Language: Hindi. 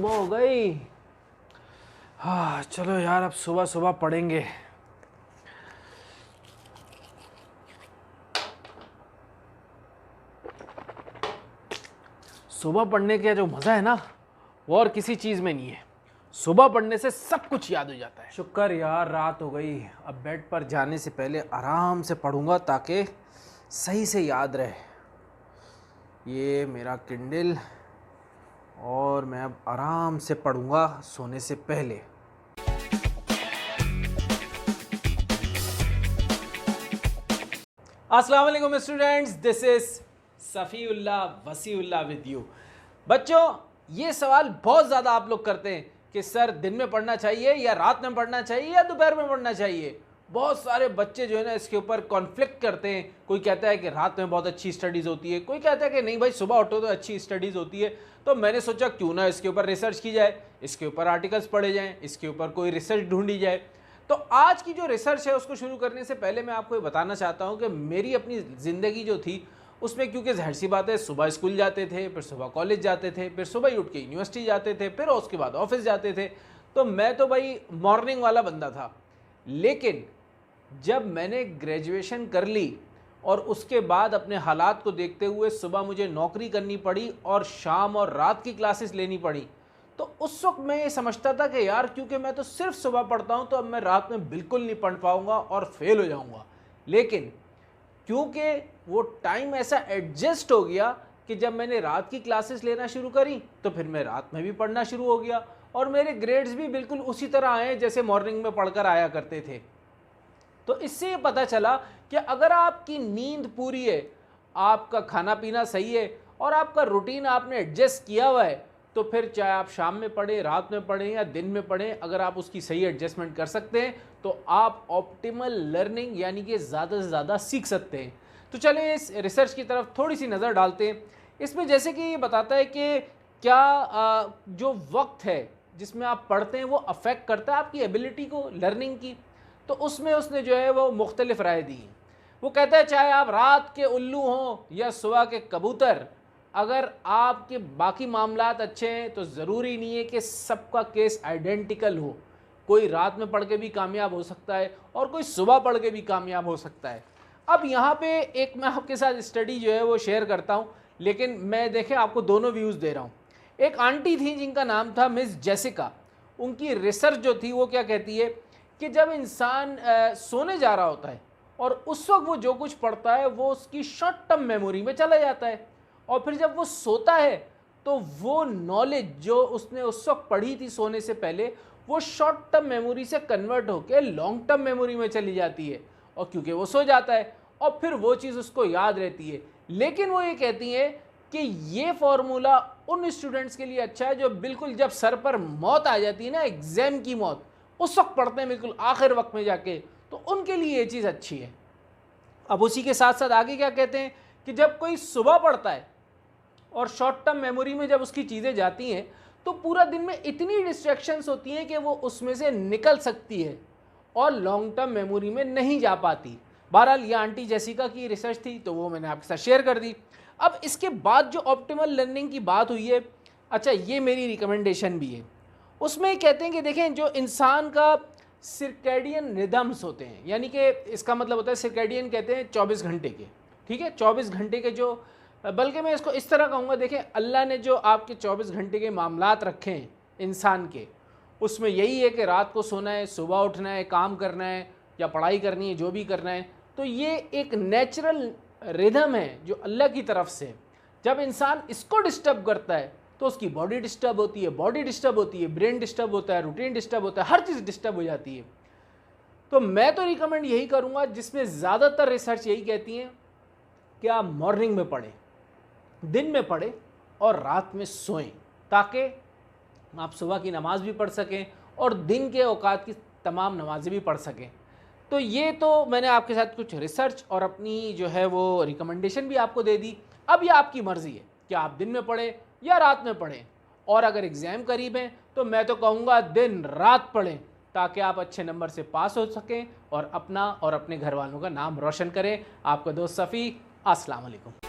सुबह हो गई। हाँ चलो यार, अब सुबह सुबह पढ़ेंगे। सुबह पढ़ने का जो मज़ा है ना, वो और किसी चीज़ में नहीं है। सुबह पढ़ने से सब कुछ याद हो जाता है। शुक्र यार रात हो गई, अब बेड पर जाने से पहले आराम से पढ़ूंगा ताकि सही से याद रहे। ये मेरा किंडल, और मैं अब आराम से पढ़ूंगा सोने से पहले। अस्सलाम वालेकुम students, this is Safiullah Wasiullah with you. बच्चों, ये सवाल बहुत ज़्यादा आप लोग करते हैं कि सर दिन में पढ़ना चाहिए या रात में पढ़ना चाहिए या दोपहर में पढ़ना चाहिए। बहुत सारे बच्चे जो है ना इसके ऊपर कॉन्फ्लिक्ट करते हैं। कोई कहता है कि रात में बहुत अच्छी स्टडीज़ होती है, कोई कहता है कि नहीं भाई सुबह उठो तो अच्छी स्टडीज़ होती है। तो मैंने सोचा क्यों ना इसके ऊपर रिसर्च की जाए, इसके ऊपर आर्टिकल्स पढ़े जाएँ, इसके ऊपर कोई रिसर्च ढूंढी जाए। तो आज की जो रिसर्च है उसको शुरू करने से पहले मैं आपको ये बताना चाहता हूँ कि मेरी अपनी ज़िंदगी जो थी उसमें, क्योंकि ज़ाहिर सी बात है सुबह स्कूल जाते थे, फिर सुबह कॉलेज जाते थे, फिर सुबह ही उठ के यूनिवर्सिटी जाते थे, फिर उसके बाद ऑफिस जाते थे। तो मैं तो भाई मॉर्निंग वाला बंदा था। लेकिन जब मैंने ग्रेजुएशन कर ली और उसके बाद अपने हालात को देखते हुए सुबह मुझे नौकरी करनी पड़ी और शाम और रात की क्लासेस लेनी पड़ी, तो उस वक्त मैं ये समझता था कि यार क्योंकि मैं तो सिर्फ सुबह पढ़ता हूँ तो अब मैं रात में बिल्कुल नहीं पढ़ पाऊँगा और फेल हो जाऊँगा। लेकिन क्योंकि वो टाइम ऐसा एडजस्ट हो गया कि जब मैंने रात की क्लासेस लेना शुरू करी तो फिर मैं रात में भी पढ़ना शुरू हो गया और मेरे ग्रेड्स भी बिल्कुल उसी तरह आए जैसे मॉर्निंग में पढ़कर आया करते थे। तो इससे ये पता चला कि अगर आपकी नींद पूरी है, आपका खाना पीना सही है और आपका रूटीन आपने एडजस्ट किया हुआ है, तो फिर चाहे आप शाम में पढ़ें, रात में पढ़ें या दिन में पढ़ें, अगर आप उसकी सही एडजस्टमेंट कर सकते हैं तो आप ऑप्टिमल लर्निंग यानी कि ज़्यादा से ज़्यादा सीख सकते हैं। तो चलें इस रिसर्च की तरफ थोड़ी सी नज़र डालते हैं। इसमें जैसे कि ये बताता है कि क्या जो वक्त है जिसमें आप पढ़ते हैं वो अफेक्ट करता है आपकी एबिलिटी को लर्निंग की। तो उसमें उसने जो है वो मुख्तलिफ राय दी। वो कहता है चाहे आप रात के उल्लू हों या सुबह के कबूतर, अगर आपके बाकी मामलात अच्छे हैं तो ज़रूरी नहीं है कि सबका केस आइडेंटिकल हो। कोई रात में पढ़ के भी कामयाब हो सकता है और कोई सुबह पढ़ के भी कामयाब हो सकता है। अब यहाँ पे एक मैं आपके साथ स्टडी जो है वो शेयर करता हूँ, लेकिन मैं देखें आपको दोनों व्यूज़ दे रहा हूँ। एक आंटी थी जिनका नाम था मिस जेसिका। उनकी रिसर्च जो थी वो क्या कहती है कि जब इंसान सोने जा रहा होता है और उस वक्त वो जो कुछ पढ़ता है वो उसकी शॉर्ट टर्म मेमोरी में चला जाता है, और फिर जब वो सोता है तो वो नॉलेज जो उसने उस वक्त पढ़ी थी सोने से पहले वो शॉर्ट टर्म मेमोरी से कन्वर्ट होकर लॉन्ग टर्म मेमोरी में चली जाती है, और क्योंकि वो सो जाता है और फिर वो चीज़ उसको याद रहती है। लेकिन वो ये कहती हैं कि ये फॉर्मूला उन स्टूडेंट्स के लिए अच्छा है जो बिल्कुल जब सर पर मौत आ जाती है ना, एग्ज़ाम की मौत, उस वक्त पढ़ते हैं बिल्कुल आखिर वक्त में जाके, तो उनके लिए ये चीज़ अच्छी है। अब उसी के साथ साथ आगे क्या कहते हैं कि जब कोई सुबह पढ़ता है और शॉर्ट टर्म मेमोरी में जब उसकी चीज़ें जाती हैं तो पूरा दिन में इतनी डिस्ट्रैक्शंस होती हैं कि वो उसमें से निकल सकती है और लॉन्ग टर्म मेमोरी में नहीं जा पाती। बहरहाल ये आंटी जेसिका की रिसर्च थी तो वो मैंने आपके साथ शेयर कर दी। अब इसके बाद जो ऑप्टिमल लर्निंग की बात हुई है, अच्छा ये मेरी रिकमेंडेशन भी है। उसमें कहते हैं कि देखें जो इंसान का सिरकैडियन रिदम्स होते हैं, यानी कि इसका मतलब होता है सिरकैडियन कहते हैं 24 घंटे के, ठीक है, 24 घंटे के जो, बल्कि मैं इसको इस तरह कहूँगा, देखें अल्लाह ने जो आपके 24 घंटे के मामलात रखे हैं इंसान के, उसमें यही है कि रात को सोना है, सुबह उठना है, काम करना है या पढ़ाई करनी है, जो भी करना है। तो ये एक नेचुरल रिदम है जो अल्लाह की तरफ से। जब इंसान इसको डिस्टर्ब करता है तो उसकी बॉडी डिस्टर्ब होती है, बॉडी डिस्टर्ब होती है, ब्रेन डिस्टर्ब होता है, रूटीन डिस्टर्ब होता है, हर चीज़ डिस्टर्ब हो जाती है। तो मैं तो रिकमेंड यही करूँगा, जिसमें ज़्यादातर रिसर्च यही कहती हैं कि आप मॉर्निंग में पढ़ें, दिन में पढ़ें और रात में सोएं, ताकि आप सुबह की नमाज भी पढ़ सकें और दिन के औकात की तमाम नमाज़ें भी पढ़ सकें। तो ये तो मैंने आपके साथ कुछ रिसर्च और अपनी जो है वो रिकमेंडेशन भी आपको दे दी। अब ये आपकी मर्ज़ी है कि आप दिन में पढ़ें या रात में पढ़ें, और अगर एग्ज़ाम करीब हैं तो मैं तो कहूँगा दिन रात पढ़ें ताकि आप अच्छे नंबर से पास हो सकें और अपना और अपने घर वालों का नाम रोशन करें। आपका दोस्त सफ़ी, अस्सलाम वालेकुम।